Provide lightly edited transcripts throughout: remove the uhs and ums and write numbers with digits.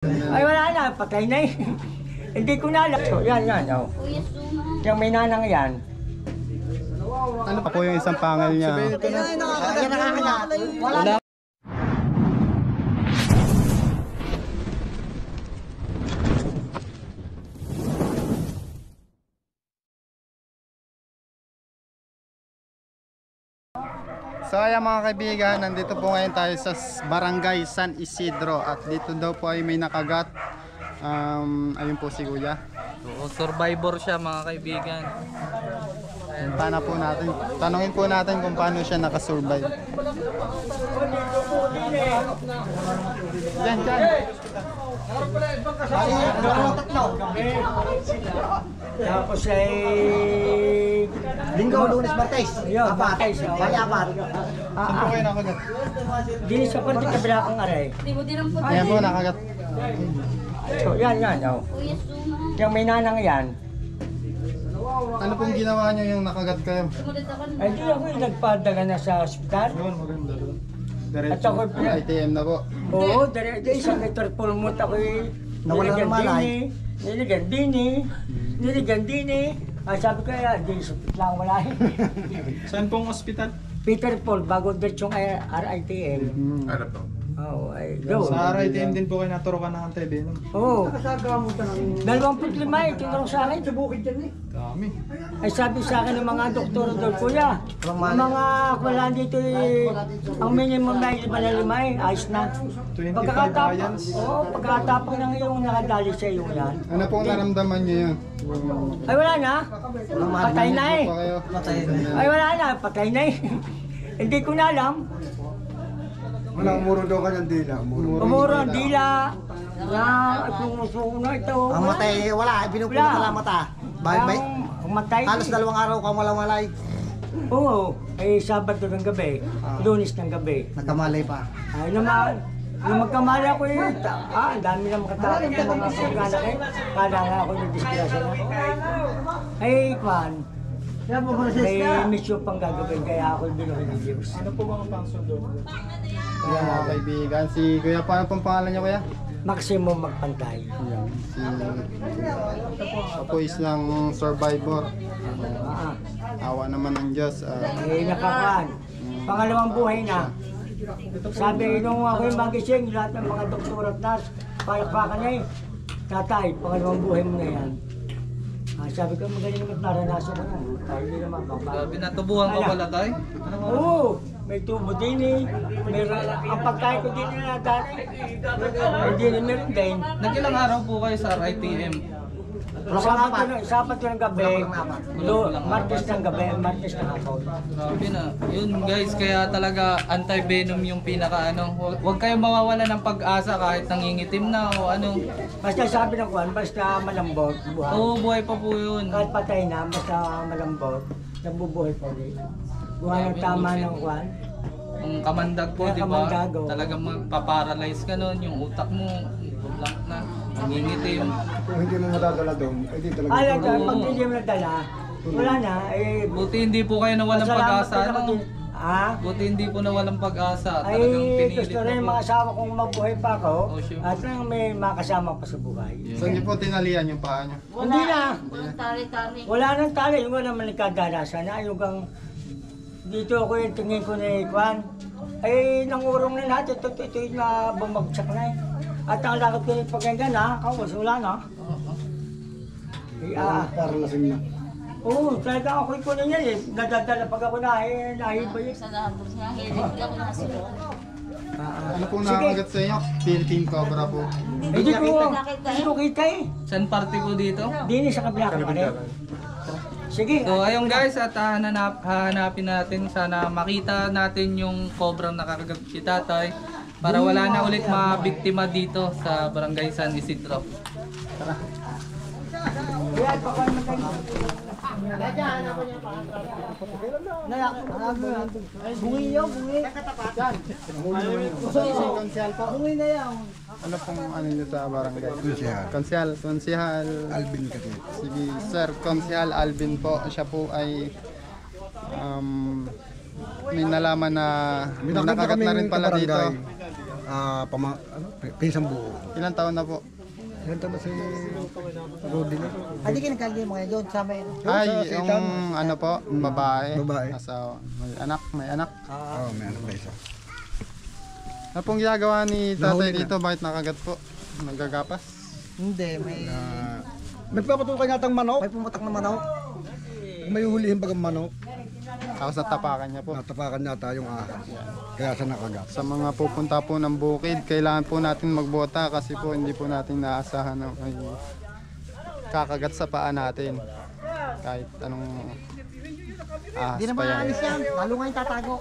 Ay wala na, patay na eh. Hindi ko na alam. So, yan, oh. Yung may nanang yan. Ano pa po yung isang pangal niya? Wala. So ayan mga kaibigan, nandito po ngayon tayo sa Barangay San Isidro at dito daw po ay may nakagat. Ayun po si Kuya. Oo, survivor siya mga kaibigan. Punta po natin. Tanungin po natin kung paano siya nakasurvive. Diyan. Tapos ay... Linggo, Lunes, Martes. Apat. May apat. Saan po kayo nakagat? Dili sa parte kabila kang aray. Ayan po nakagat. So, yan, oh. Yung may nanang yan. Ano pong ginawa niyo yung nakagat kayo? Ay di ako yung nagpadaga na sa ospital. At ako ITM na po. Oo, diretso isang Interpol mo ako Nawala ng malay. niligan din eh. Sabi ko di supit lang wala eh. Saan pong ospital? Peter Paul, bago diretsong RITM. Ano po? Oo, ay go. Sa RITM din po kayo naturukan ng anti-venom. Oo. 25 tinurong sa akin. Sa bukid yan eh. Dami. Ay sabi sa akin ng mga doktor doon, kuya, mga wala dito ang minimum na 5 eh, ayos na. 25 Pagkakatapang, lions. pagkakatapang ng iyong nakadali sa iyo yan. Ano pong naramdaman niyo yun? Ay wala na, patay na eh. Po kayo? Ay wala na, patay na eh. Hindi ko na alam. Walang umuro daw ka ng dila. Umuro ang dila, na sumusuko na ito. Ang matay, wala. Binupulot na lang mata. Ang matay. Halos 2 araw kang walang malay. Oo, ay Sabado ng gabi, Lunes ng gabi. Nagkamalay pa. Ay naman, nung magkamali ako ang dami na makatapos ng mga pagkanak eh. Kala nga ako yung disgrasya na. Ay, Kwan, may mission pang gagawin kaya ako binuhin ng Diyos. Ano po mga function doon? Kaya mga kaibigan, si Kuya, paano pong pangalan niya Kuya? Maximum magpantay. Ayan, si ako isang survivor. Awa naman ng Diyos. Eh, nakakaan. Pangalawang buhay na. Sabi nung ako yung magising, lahat ng mga doktor at nas, palakpakan na eh. Tatay, pangalawang buhay mo na yan. Sabi ko, magaling naman naranasan ko yan. Tayo hindi naman Grabe, natubuhan ka pala tayo. Oo, may tubo din eh. Ang pagkain ko din na dati. Hindi na meron din. Nagilang araw po kayo sa RITM. Sabado ng gabi, Martes ng gabi, Martes ng hapon. Grabe na. Yun guys, kaya talaga anti-venom yung pinaka ano. Huwag kayong mawawala ng pag-asa kahit nangingitim na o ano. Basta sabi ng Kwan, basta malambot, buhay. Oo, buhay pa po yun. Kahit patay na, basta malambot, nabubuhay pa rin. Buhay ang tama ng Kwan. Ang kamandag po, di ba? Kamandag, oo. Talagang magpaparalyze ka nun, yung utak mo, blank na, nangingitim. Kung hindi mo madadala doon, hindi talaga. Pag hindi mo nadala, wala na. Eh, Buti hindi po kayo nawalang masalamat pag-asa, din ako no? din. Buti hindi po nawalang pag-asa. Ay, Talagang pinilit gusto rin na yung po. mga asawa kong mabuhay pa ako. Oh, sure. At nang may makasama pa sa buhay. Saan niyo po tinalian yung paa niyo? Hindi na. Tari-tari. Wala nang tali. Yung wala naman nagkadalasan na. Yung kang dito ako yung tingin ko na Kwan. Ay, nangurong na lahat. Ito yung na bumagsak na eh. At ang lakad ko yung paggangan na. Kawas, wala na. Parang lasing na. Oo, talaga ako ko na yan eh. Nadadala pag ako na eh. Nahibay eh. Sa labor siya, hilig lang na sila. Ano pong nakakagat sa inyo? Philippine Cobra po. Hindi ko kita eh. Saan parte po dito? Dini sa kabila ka pa rin. Sige. So ayun guys, at hahanapin natin, sana makita natin yung cobrang nakakagat si tatay para wala na ulit mga biktima dito sa Barangay San Isidro. Kaya baka naman bungi yun, bungi. Bungi na yan. Ano pong ano niyo sa barangay? Konsehal. Alvin kasi. Sige, Sir Konsehal Alvin po. Siya po ay may nalaman na may nakagat na rin pala dito. Pinsang buo. Ilang taon na po? Yan tama si Rudy na. Hindi ka nagkalagay mo ngayon doon sa may ano? Ay, yung ano po, babae. Babae. Asawa. May anak. Oo, may anak na isa. Ano pong ginagawa ni tatay Nahuli na. dito? Bakit nakagat po? Nagagapas? Hindi, may Nagpapatukan yatang manok. may pumutak na manok. May hulihin bagang manok. Tapos natapakan niya po. Natapakan yata yung ahas. Kaya siya nakagat. Sa mga pupunta po ng bukid, kailangan po natin magbota kasi po hindi po natin naasahan na may kakagat sa paa natin. Kahit anong ahas Hindi na pa yan. maalis yan. Lalo nga yung tatago.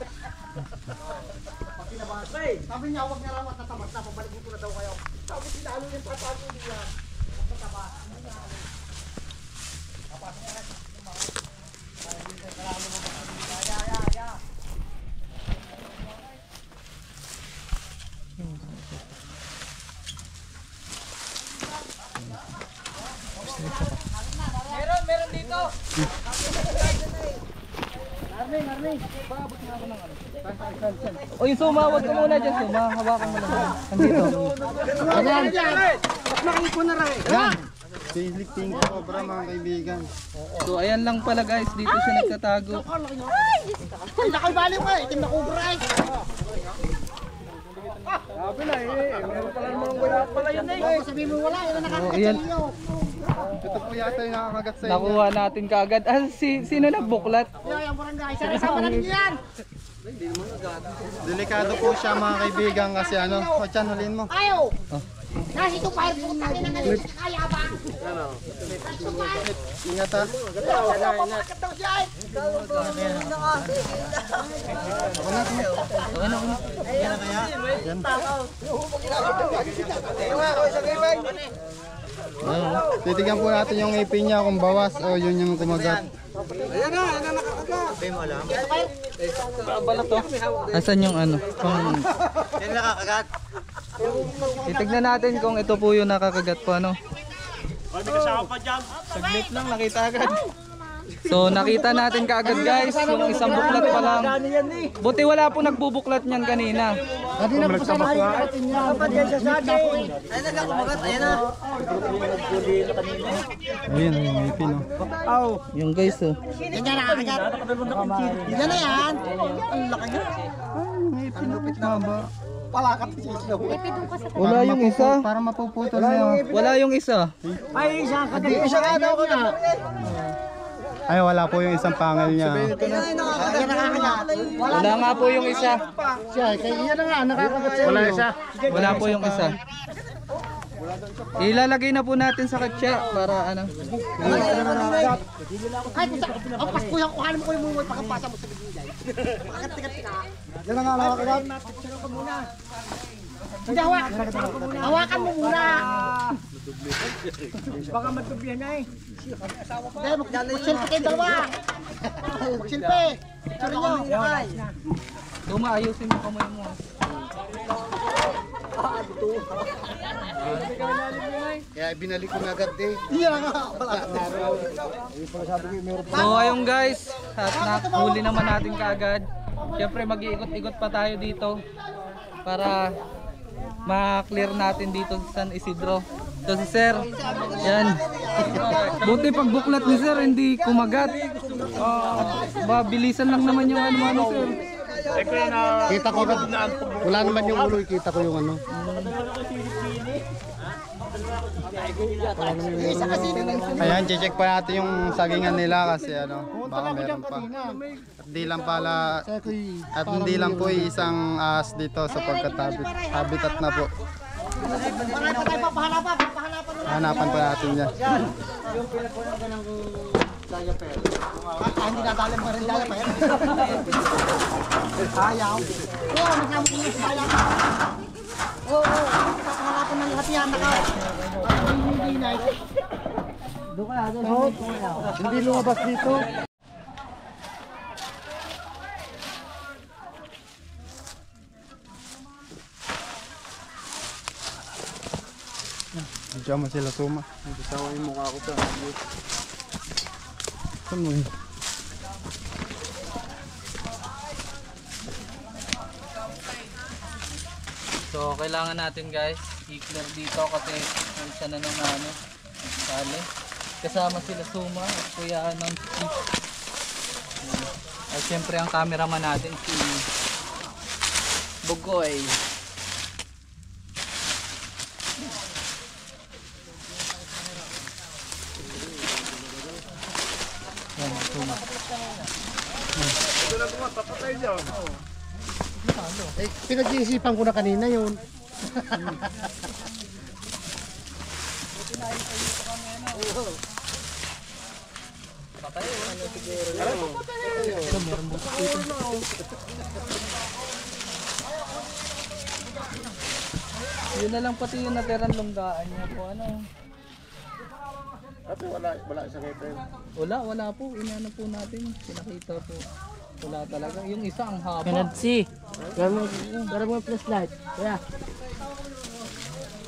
Meron dito. O yung suma, wag ka muna dyan, suma. Hawakan mo lang. Andito. Basic thing cobra mga kaibigan. So ayan lang pala guys, dito siya nagtatago. So ayan, Ito po yata yung nakakagat sa inyo. nakuha natin kaagad. Ah, sino nagbuklat? Delikado po siya mga kaibigan kasi ano, o tiyan, hulin mo. Ayaw! Nasi ito pa yung puta na nga nito sa kaya ba? Ingat ha. Titignan po natin yung ipin niya kung bawas o yun yung kumagat. Asan yung ano? Titignan natin kung ito po yung nakakagat po ano. Saglit lang, nakita agad. So nakita natin kaagad guys, yung isang buklat pa lang. Buti wala po nagbubuklat niyan kanina. Ayun, yung ipin oh. Yung guys oh. Yan yan nakakagat. Yan na yan. Ang laki niya. Wala yung isa. Para mapuputol na. Wala yung isa. Ay, isa ka din. Isa nga daw ko na. Ay, wala po yung isang pangil niya. Yan nakakagat. Wala nga po yung isa. Siya, kaya yan na nga nakakagat siya. Wala isa. Wala po yung isa. Ilalagay na po natin sa katsa para ano. Kahit kung sa... Ang paskuhan, kuhanin mo ko yung mungol pagkapasa mo sa bigay. Makagat-tigat ka. Yan ang nakakagat. Hindi, hawakan mo muna. Baka matubyan na eh. Hindi, magsilpi kayo dalawa. Magsilpi. Sorry nyo. Tuma, ayusin mo kamay mo. Kaya binalik ko na agad eh. So ayun guys, at nahuli naman natin kaagad. Siyempre mag-iikot-ikot pa tayo dito para ma-clear natin dito sa San Isidro. Ito si Sir. Yan. Buti pagbuklat ni Sir hindi kumagat. Bilisan lang naman yung ano Sir. Kita ko na. Wala naman yung ulo. Kita ko yung ano. Ayan, check pa natin yung sagingan nila kasi ano, baka meron pa. At di lang pala, at hindi lang po isang ahas dito sapagkat habitat na po. Marami tayo papahanapan. Hanapan pa natin yan. Hindi nadalim pa rin dala pa yan. Ayaw. Oo, masama ko yung saya pa. Oo, papahanapan ng lahat yan. Hindi lumabas dito. Diyan mo sila suma. Sawa yung mukha ko sa Saan mo yun? So So kailangan natin guys i-clear dito kasi isa na nung ano sali. Kasama sila Suma at Kuya ng Steve. At syempre ang cameraman natin si Bugoy. Yan, Suma. Pinag-iisipan ko na kanina yun. Yun na lang pati yung natirang lunggaan niya po ano. At wala isang ito. Wala po. Inano po natin. Pinakita po. Wala talaga. Yung isa ang haba. Pinadsi. Pero mo flashlight. Kaya.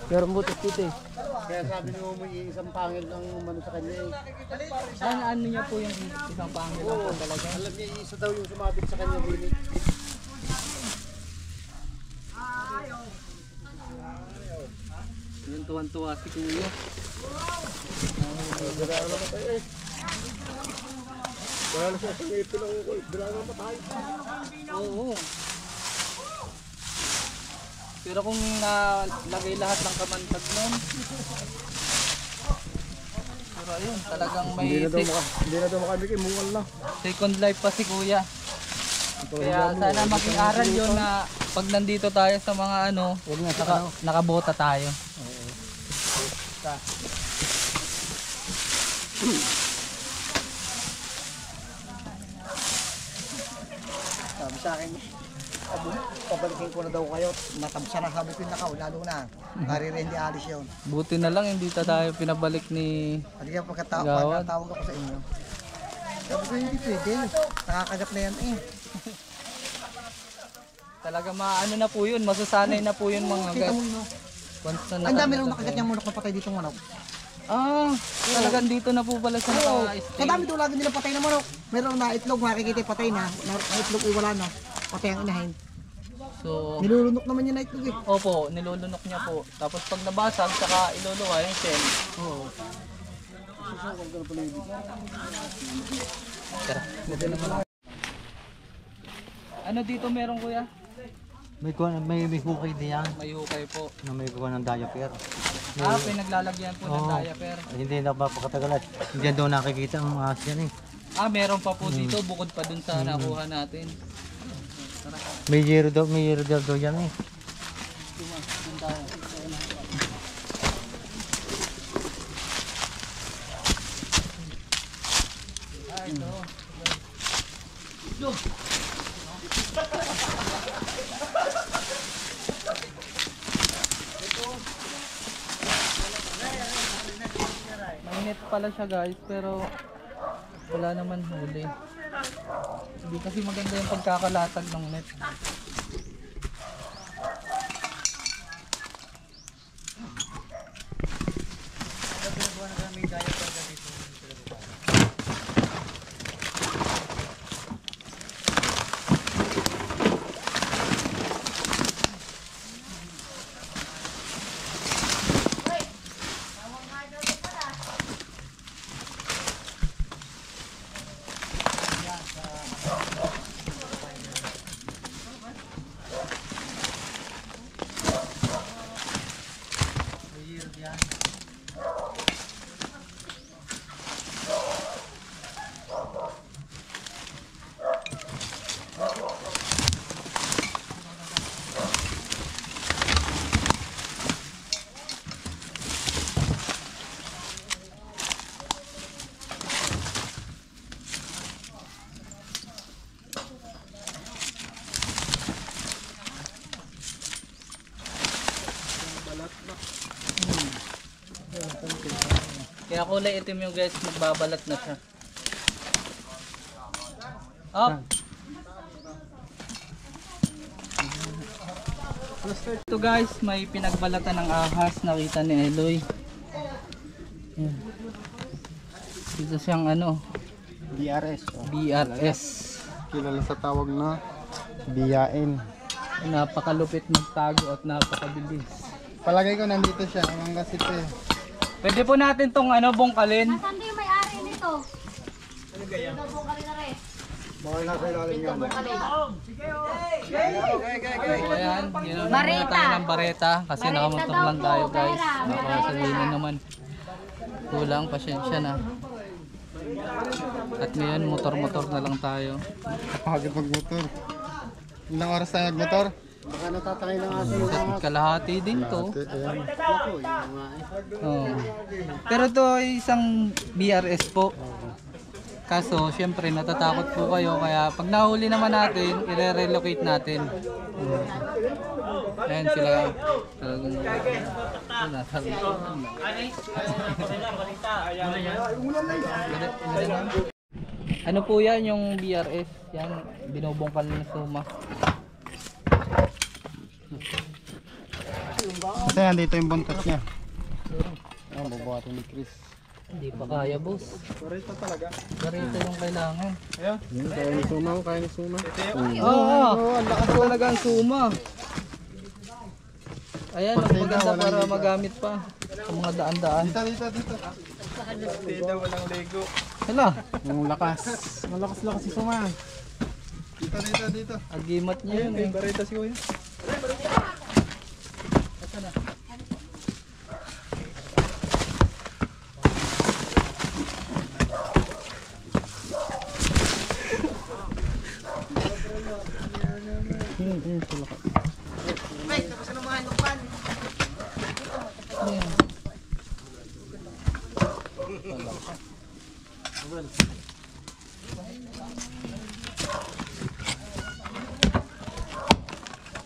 Pero mo dito eh. Kaya sabi niyo may isang pangil ng umano sa kanya eh. Ano niya po yung isang pangil lang po talaga. Alam niya isa daw yung sumabit sa kanya din. Yun tuwan-tuwa si Kuya. Wala na siya sa ito lang bila na matay. Oo. Pero kung nalagay lahat ng kamantag nun. Pero ayun, talagang may Hindi na daw makabigay mungal na. second life pa si Kuya. Kaya sana maging aral yun na pag nandito tayo sa mga ano, nakabota tayo. Sabi sa akin, pabalikin ko na daw kayo. Matabsa na sabi ko yung nakaw, lalo na. Hindi alis yun. Buti na lang hindi tayo pinabalik ni At kaya Gawad. pagkatawag ako sa inyo. Sabi ko hindi pwede. Nakakagat na yan eh. talaga maano na po yun, masasanay na po yun mga Kita guys. mo no. Once na Ang dami nakagat lang na nakagat po. niyang manok na patay dito ng manok. Talagang dito na po pala sa Oo. naka-stay. Sa dami doon lagi nila patay na manok. Meron na itlog, makikita yung patay na. Ang itlog ay wala na. Patay ang inahin. So, Nilulunok naman yun na itlog eh. opo, nilulunok niya po. Tapos pag nabasag, saka iluluwa yung shell. Oo. Tara, dito naman. Ano dito meron kuya? May hukay diyan May hukay po. na may kuha ng diaper. Pinaglalagyan po ng Oo. diaper. Hindi na mapakatagalan. Hindi doon nakikita ang ahas yan eh. Meron pa po dito bukod pa dun sa nakuha natin. May yero daw yan eh. Dun tayo. Ito. Mainit pala siya guys, pero wala naman huli. Hindi kasi maganda yung pagkakalatag ng net. Kaya kulay itim yung guys, magbabalat na siya. Up! Ito guys, may pinagbalatan ng ahas, nakita ni Eloy. Yan. Dito siyang ano, BRS. BRS. Kilala sa tawag na biyain. Napakalupit magtago at napakabilis. Palagay ko nandito siya, hanggang kasi ito eh. Pwede po natin tong bungkalin. Nasaan din yung may-ari nito? So, ayan, ginamit muna Bareta. tayo ng bareta kasi Bareta nakamotor daw lang po, tayo guys. pera. Sabihin na naman. Kulang, pasensya na. At ngayon, motor-motor na lang tayo. Pagod magmotor. Ilang oras tayo nagmotor? Baka natatangay ng aso yung At kalahati din to. Ayan. Oh. Pero to ay isang BRS po. Kaso, syempre natatakot po kayo kaya pag nahuli naman natin, i-relocate natin. Ayan sila. Talagang nasabi ko. Ano po yan yung BRS? Yan, binubungkal ng suma. Kasi nandito yung buntot niya. Ayan, bubuhatin ni Chris. Hindi pa kaya, boss. Barito talaga. Barito yung kailangan. Kaya ni Suma, kaya ni Suma. Oo, ang lakas talaga ang suma. Ayan, ang Partida, maganda walang para liga. magamit pa sa mga daan-daan. Dito. Partida, walang lego. Hala, Yung lakas. Malakas-lakas si Suma. Dito. agimat niya yun eh. Barita si Kuya.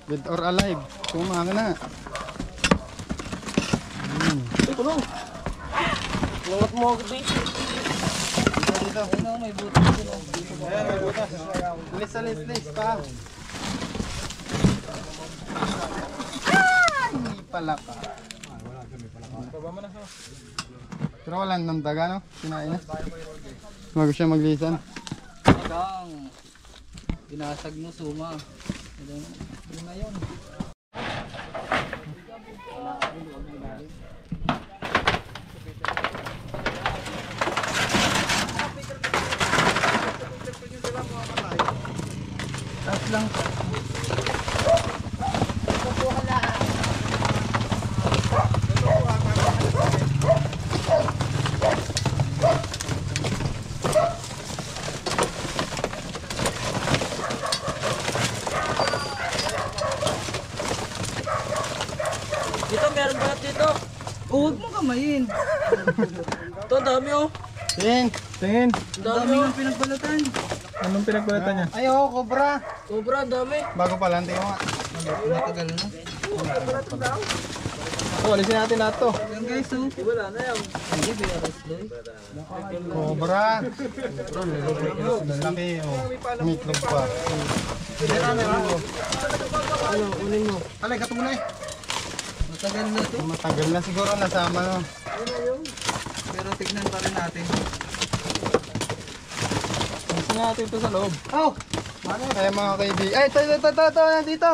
Dead or alive. Suma ka na. Dito. Ano, may butas din. Ayan, may butas. Alis pa. Ay, palaka. Pero wala nang daga, no? Sinain na. Bago siya maglisan. Hanggang binasag mo suma. Yun na yun. Tapos lang. Dito, meron ba dito? Huwag mo kamayin. Ito, dami oh. Tingin. Dami ng pinagbalatan. Anong pinagbalatan niya? Ay, oo, cobra. Sobra, dami. Bago pa lang, tingin mo nga. Matagal na. Oh, alisin natin lahat to. Yan guys, oh. Wala na yan. Hindi, BRS doon. Cobra. Laki, oh. Mitlog pa. Ano, unin mo. Alay, katunay. Matagal na to. Matagal na siguro nasama, no? Pero tignan pa rin natin. Alisin natin ito sa loob. Oh! Kaya mga kaibigan. Ay, ito, nandito.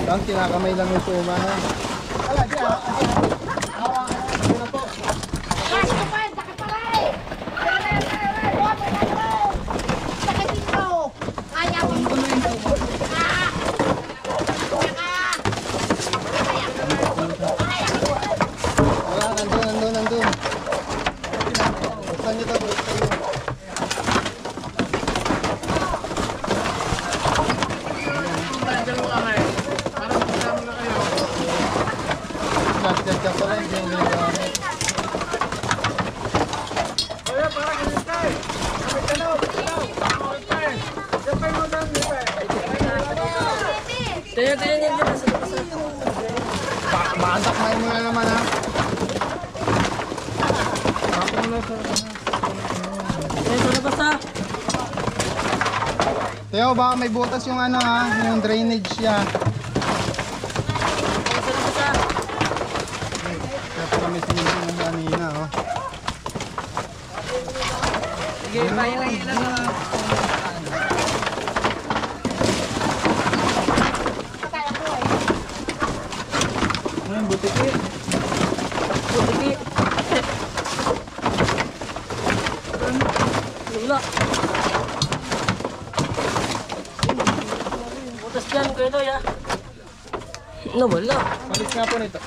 Ang kinakamay lang yung suma, ha? Wala, nandun. Buksan nyo to, buksan nyo. Nagdagdag ko lang, hindi yung ginagamit. Tingnan dyan sa labas. Maantak mo na naman, ha? Sa labas ha. Teo, baka may butas yung ano, ha? Yung drainage siya. Sa labas ha. Kaya pala may sinunod ng kanina, oh. Sige, pahilahin lang na. Ayun, butiki. Butiki. Wala. Butas dyan, Kuya Doy, ha? Nawala. Malis nga po nito.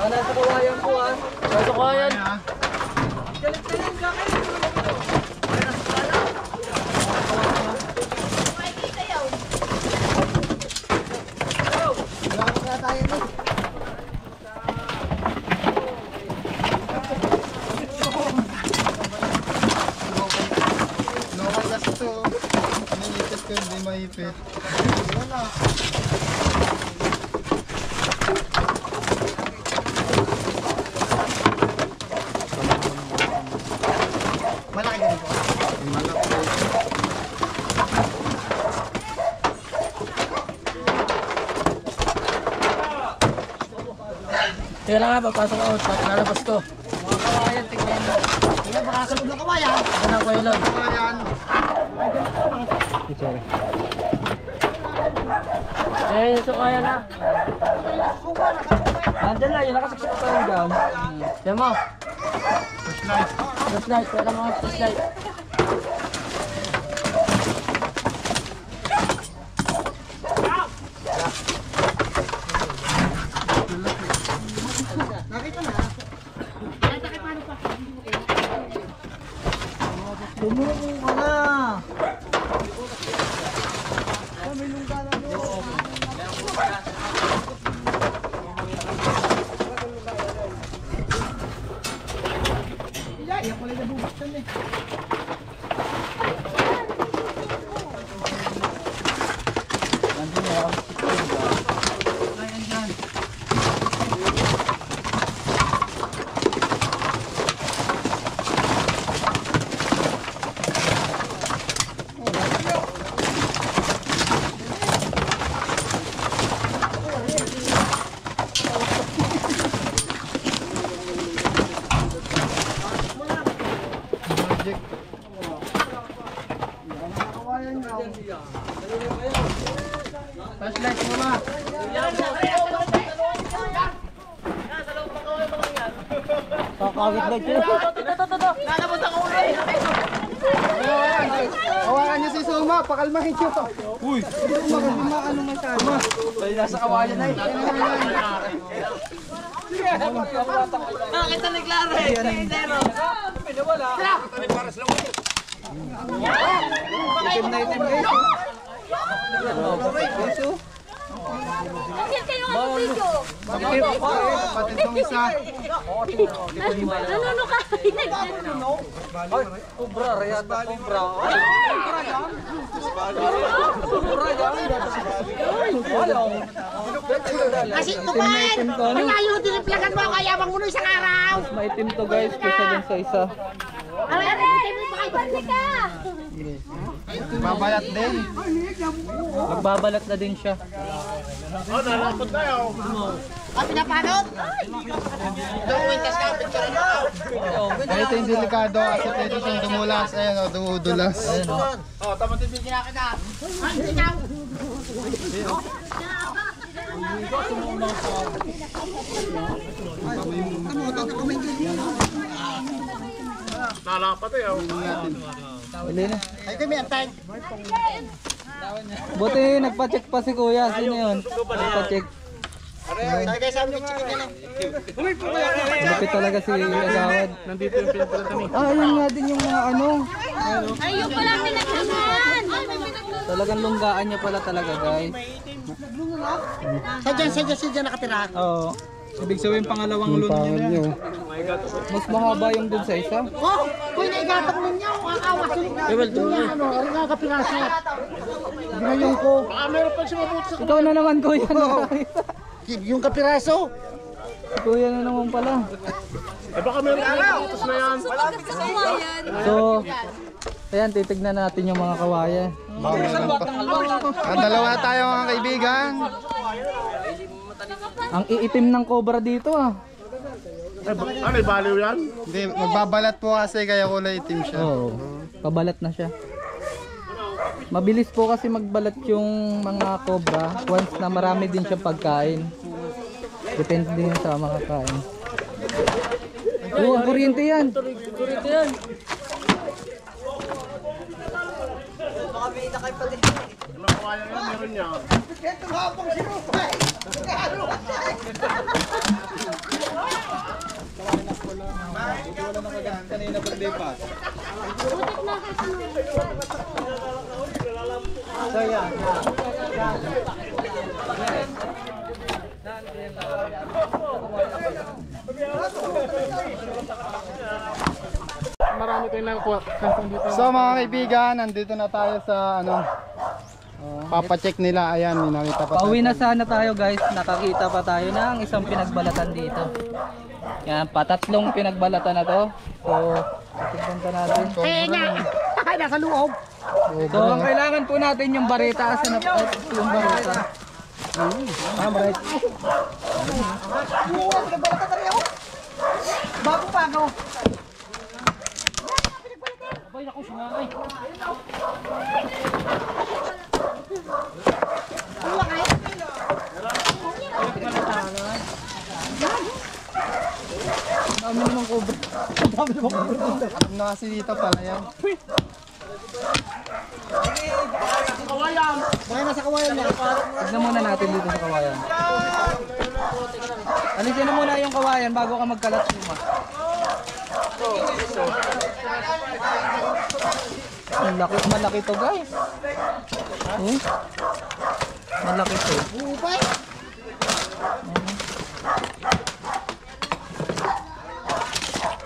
Wala sa kawayan po, ha? Sa kawayan. Local kasi to. Nanipit ko, hindi maipit. Malaki ganun po. Teka lang nga, papasok ako. Lalabas ko. Mga kawayan, tingnan mo. Kaya baka sa loob ng kawayan. Ito na, Kuya Lord. Ayan. Eh, so kaya na. Nandyan na, yun nakasaksak pa tayo dyan. Yan mo. Flashlight. Pwede mga flashlight. Tumuko ka na. Flashlight mo ma. Kakawit na ito. Hawakan niyo si Suma, pakalmahin niyo. Uy! Ano man tayo? Ay, nasa kawayan na eh. Bakit na naglaro eh? Zero. Pinawala. Itim na itim guys. Bakit kayo ang video? Kapatid kong isa. Nanuno ka? Ay, kubra, rayata kubra. Ay, kubra yan. Kubra yan. Wala. Kasi tumain! Malayo diniplagan mo kaya bang muno isang araw! Mas maitim to guys kaysa dun sa isa. Aray, aray! Makibalik ka! Babayat din. Magbabalat na din siya. Ah, pinapanot? Ay, ito yung delikado kasi pwede siyang dumulas. Ayan o, dumudulas. Ayun o. Ikaw! Huli na. Ay, ito may antay. Buti nagpa-check pa si kuya. Sino yun? Nagpa-check. Kaya sabi ko, chicken ka lang. Lupit talaga si Agawad. Nandito yung pinagpalatan eh. Ah, ayun nga din yung mga ano. Ay, yung pala pinaglaman! Talagang lunggaan niya pala talaga guys. Sadyan nakatira. Oo. Ibig sabihin pangalawang lun niya. Mas mahaba yung dun sa isa. Oh! Kung naigatang ninyo, ang awas yung Ano, ang nga kapiraso. Ginayong ko. Ikaw na naman kuya. Yung kapiraso. Kuya na naman pala. So, ayan, titignan natin yung mga kawayan. Dalawa tayo mga kaibigan. Ang iitim ng cobra dito ah. Ano, baliw yan? Hindi, magbabalat po kasi kaya kulay itim siya. Oo. Pabalat na siya. Mabilis po kasi magbalat yung mga cobra once na marami din siyang pagkain. Depende din sa mga kain. Oo, kuryente yan. Kuryente yan. Meron niya. Ito habang sinupay. So yan. Marami tayong nakuha. So mga kaibigan, nandito na tayo sa ano, papacheck nila. Ayan, may nakita pa Pauwi tayo. na sana tayo guys. Nakakita pa tayo ng isang pinagbalatan dito. Yan, patatlong pinagbalatan na to. So, tignan pa natin. Ay, nasa loob. So, ang kailangan po natin yung bareta kasi yung bareta. Bago-bago. Dami naman cobra. Alam na kasi dito pala yan. Baka nasa kawayan niya. Tignan muna natin dito sa kawayan. Alisin na muna yung kawayan bago ka magkalat luma. Ang laki, malaki to guys. Oh. Malaki to. Upay.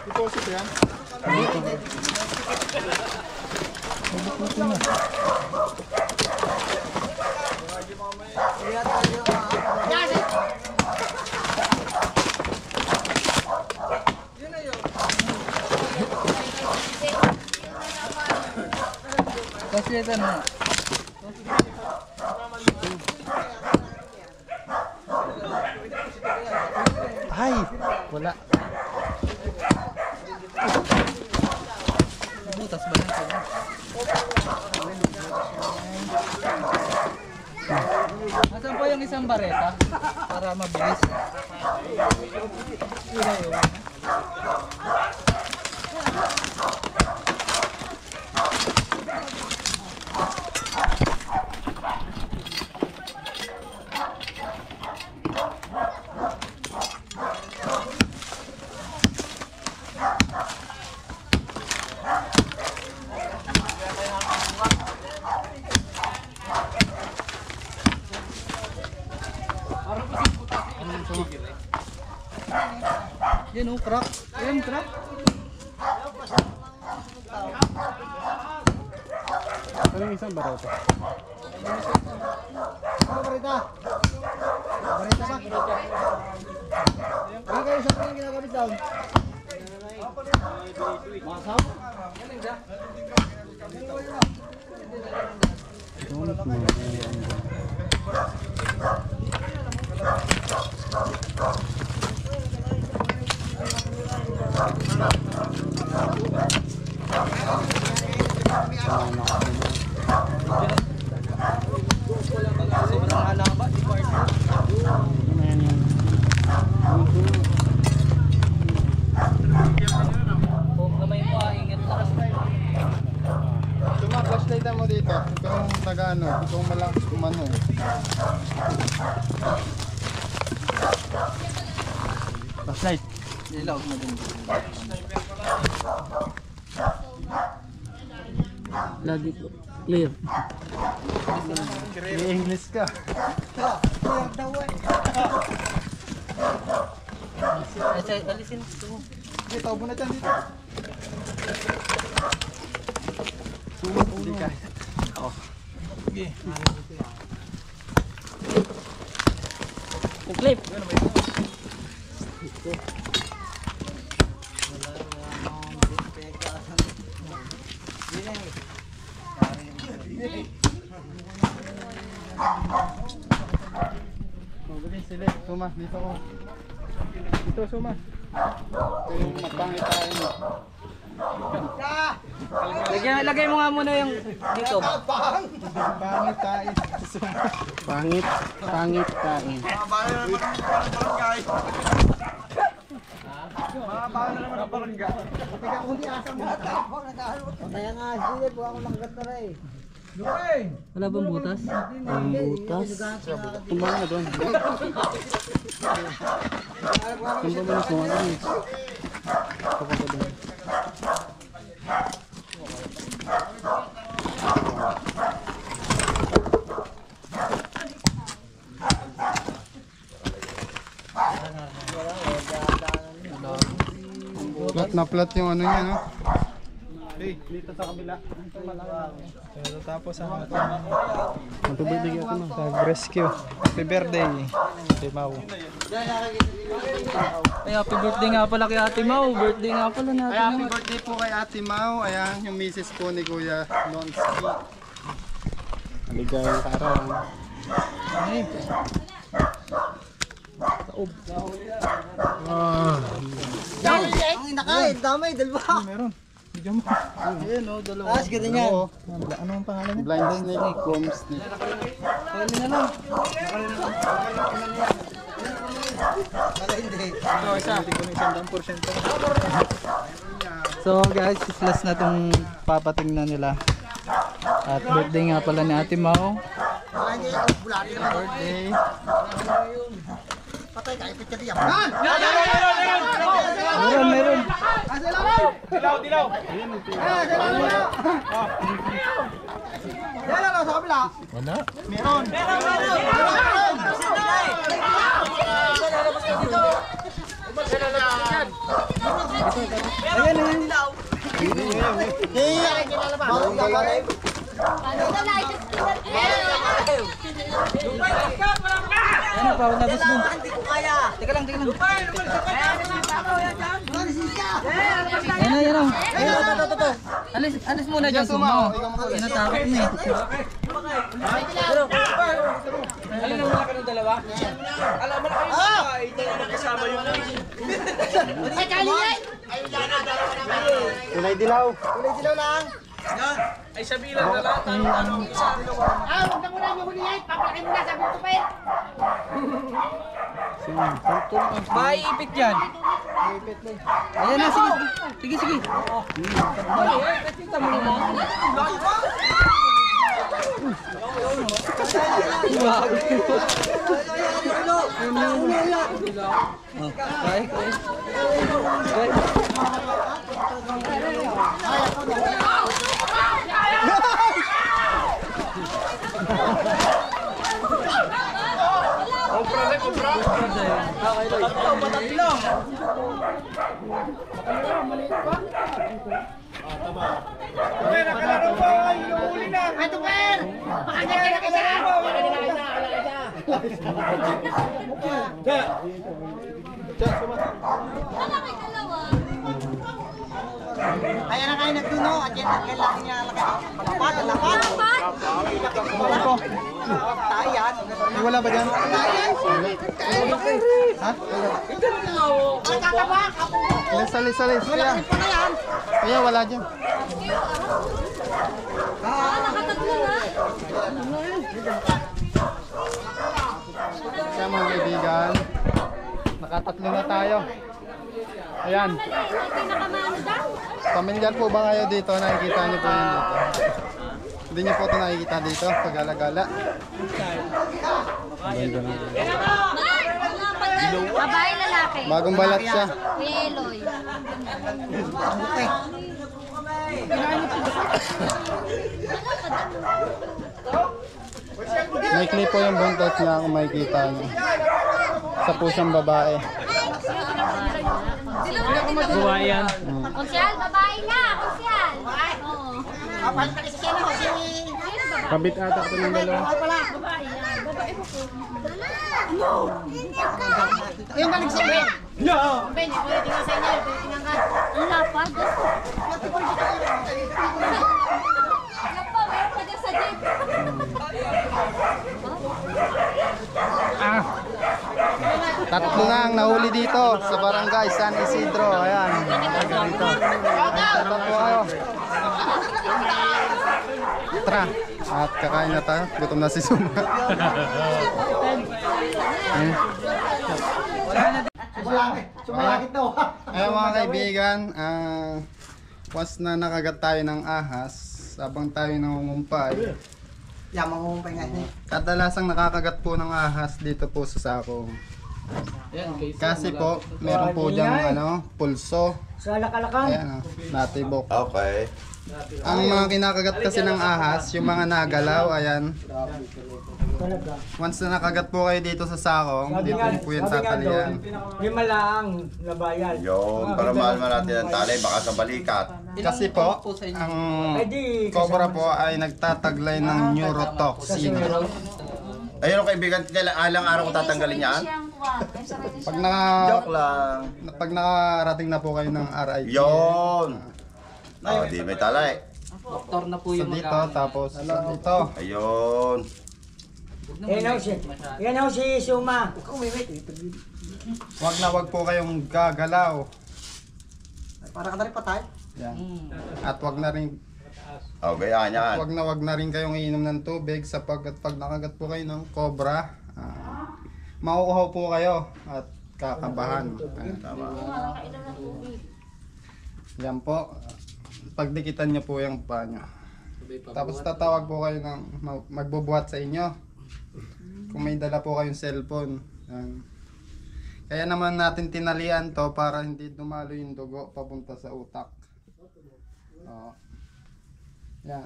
Deposit yan. Kasi ito na. Ay, wala. Butas ba lang ito? Nasaan po yung isang bareta? Para mabilis. Yan oh, crack. Yan, crack. Ano yung isang barota? Ano barita? Barita ba? Ano kayo sa tingin ginagamit daw? Masaw? Sobrang halaba. Huwag naman mo, ingat na. Tuma, flashlightan mo dito. Ikaw ang taga-ano, ikaw malakas kumano. Flashlight. Ilaw na din. Lagi po. Clear. May English ka. Alisin ito. Sige, tawag mo na dyan dito. Hindi ka. Clip. Mabilis sila. Suma, dito ko. Dito, Suma. Ito yung magpangit tayo mo. Lagay mo nga muna yung dito. Pangit tayo. Pangit kain. Kaya nga, sige, buha ko lang gata rin. Wala bang butas? Butas. Tumbang na doon. Tumbang mo na kung ano eh. Papunta doon. Plat na plat yung ano niya, no? Dito sa kabila. Pero tapos ang Ito birthday ka ito, nag-rescue. Happy birthday. Ate Mau. Ay, happy birthday nga pala kay Ate Mau. Birthday nga pala natin. Ay, happy birthday po kay Ate Mau. Ayan, yung misis po ni Kuya Nonski. Maligayang kaarawan. Ay, Ang inakain, damay, dalawa. Meron. Bigyan mo. ayun o, dalawa. Sige din yan. Oo. Ano ang pangalan niya? Blind snake, comb snake. Pwede na lang. Wala hindi. Ito, isa. Hindi ko na 100%. So guys, last na itong papatingnan nila. At birthday nga pala ni Ate Mau. Wala hindi, bulati naman. Birthday. Patay ka, ipit ka diyan. Meron. Yan lang sa kabila. Wala. Ano pa, nabas mo. Hindi ko kaya. Teka lang. Wala si Sisya. Yan o. Alis muna dyan, Suma. Tinatakot na eh. Alin ang malaki ng dalawa? Alam mo na kayo kasama yung Ay, kali yan. Kulay dilaw. Kulay dilaw lang. ay sabilan na lang. Huwag na muna yung hulihin. Papalakin mo na, sabi ko pa yun. Maiipit yan. Ayan na, sige. Sige. Ato, Per! Pakagad ka na kasi! Ayan na kayo nagduno. At yan, kailangan niya lapat. Tayo yan. Ay, wala ba dyan? Ha? Alis. Kaya. Kaya wala dyan. Kaya mga kaibigan, nakatatlo na tayo. Ayan. Pamilyar po ba kayo dito? Nakikita niyo po yun dito? Hindi niyo po ito nakikita dito? Pagala-gala. Babae, lalaki. Bagong balat siya. Kuya Eloy. May clip po yung buntot niya kung makikita niyo. Sa pusang babae. Buhay yan. Konsyal, babae nga. Konsyal. Oo. Kapal ka kasi siya na. Kabit ata ito ng dalawa. Babae yan. Babae mo po. No! Yung galing sa Ben. Ben, ikaw tingnan sa inyo. Tingnan ka. Ang lapad. Lapa, meron pa dyan sa jeep. Ah. Tatlo na ang nahuli dito sa barangay San Isidro. Ayan, taga dito. Tara po kayo. Tara, at kakain na tayo. Gutom na si Suma. Sumalakit daw. Ayun mga kaibigan, once na nakagat tayo ng ahas, habang tayo nangungumpay, Yan, mangumpay nga niya. kadalasang nakakagat po ng ahas dito po sa sakong. Kasi po, meron po diyang pulso. Sa lakalakang. Ayan, natibok. Okay. Ang mga kinakagat kasi ng ahas, yung mga nagalaw, ayan. Talaga. Once na nakagat po kayo dito sa sakong, Sabi dito nga, po yan sabi nga tatalian. doon, 5 lang nabayad. Yun, para mahal man natin ang tali, baka sa balikat. Kasi po, ang cobra po ay nagtataglay ng neurotoxin. Ayun kaibigan, alang araw ko tatanggalin yan. Joke lang. Pag nakarating na po kayo ng RIP. Yun. Di may talay. Doktor na po Sa yung dito, tapos sa dito. Ayun. Yan ho si Suma. Wag po kayong gagalaw. Para ka na rin patay. Yan. At wag na rin Okay, yan. wag na rin kayong iinom ng tubig sapagkat pag nakagat po kayo ng cobra, mauuhaw po kayo at kakabahan. Tama. Yan po. Pagdikitan niyo po yung paa niyo. Tapos tatawag po kayo ng magbubuhat sa inyo. Kung may dala po kayong cellphone. Yan. Kaya naman natin tinalian to para hindi dumalo yung dugo papunta sa utak. Yan,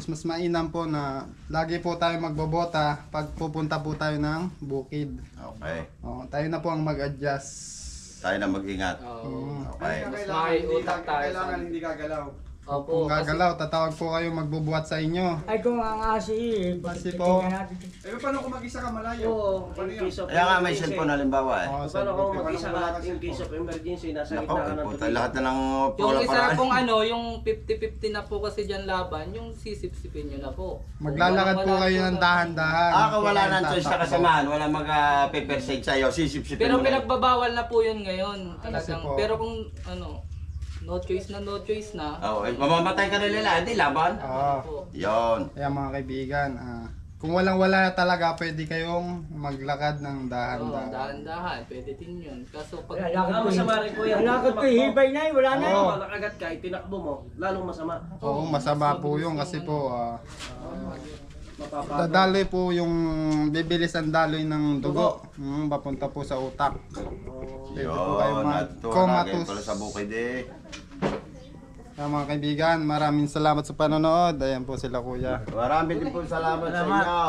mas mainam po na lagi po tayo magbobota pag pupunta po tayo ng bukid. Okay. Tayo na po ang mag-adjust. Tayo na mag-ingat. Okay. Mas may utak tayo. Kailangan hindi gagalaw. Opo. Kung gagalaw, tatawag po kayo magbubuhat sa inyo. Ay kung ang asi, Kasi po, paano kung mag-isa ka malayo? Oo, in case of Kaya nga may cellphone halimbawa eh. Paano kung mag-isa ka in case of emergency, nasa Nako, gitna ka ng puta, tubig. lahat na ng Yung pula isa paraan. pong yung 50-50 na po kasi dyan laban, yung sisip-sipin nyo na po. maglalakad po kayo ng dahan-dahan. Kung wala nang choice sa kasamahan, wala mag-pepper-shade sa'yo, sisip-sipin Pero mo na. pinagbabawal na po yun ngayon. Kasi Talagang, po. pero kung no choice na. Oo, mamamatay ka na nila, hindi laban. Po. Yon. Kaya mga kaibigan, kung walang-wala talaga, pwede kayong maglakad ng Oo, dahan-dahan. dahan-dahan, pwede din yun. Kaso pag Masama rin po yan. Lakad ko, hibay na eh, wala na eh. Kung nakagat ka, itinakbo mo, lalong masama. Oo, masama po yun kasi po, dadaloy po yung bibilis ang daloy ng dugo. Papunta po sa utak. Pwede po kayo Yun, at tuwa lagi mag-comatose. pala sa bukid eh. Kaya mga kaibigan, maraming salamat sa panonood. Ayan po sila kuya. Marami din po salamat sa inyo.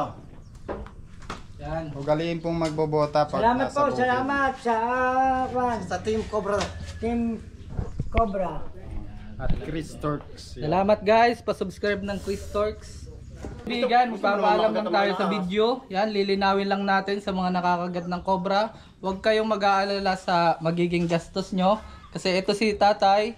yan. Ugaliin pong magbobota pag Salamat nasa po, bukid. salamat sa Sa Team Cobra. Team Cobra. At Chris Turks. Yan. Salamat guys, pa-subscribe ng Chris Talks. Kaibigan, magpapaalam lang tayo sa video. Yan, lilinawin lang natin sa mga nakakagat ng cobra. Huwag kayong mag-aalala sa magiging gastos nyo. Kasi ito si tatay,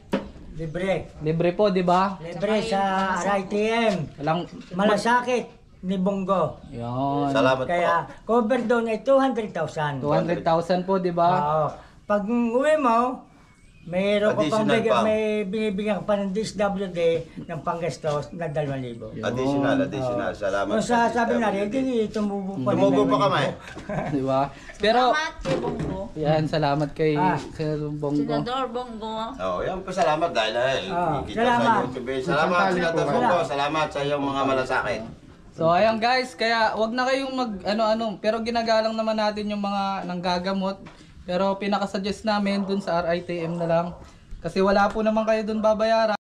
Libre. libre po, di ba? Libre sa RITM. Walang, Malasakit ni Bongo. yun. Salamat Kaya po. cover doon ay 200,000. 200,000 po, di ba? Oo. Pag uwi mo, mayroon ko pang Additional pa. may binibigyan ka pa ng DSWD ng panggastos na 2,000. Additional. Salamat. Kung sabi na rin, hindi tumubo pa rin. Tumubo pa kami. Di ba? Pero, Salamat kay Bongo. yan, salamat kay Sir Bongo. Senador Bongo. Yan po salamat dahil kita salamat. sa YouTube. Salamat Isang tali po Senator kayo. Bongo. Salamat sa iyong mga malasakit. So ayun guys, kaya wag na kayong mag pero ginagalang naman natin yung mga nanggagamot. Pero pinaka-suggest namin dun sa RITM na lang. Kasi wala po naman kayo dun babayaran.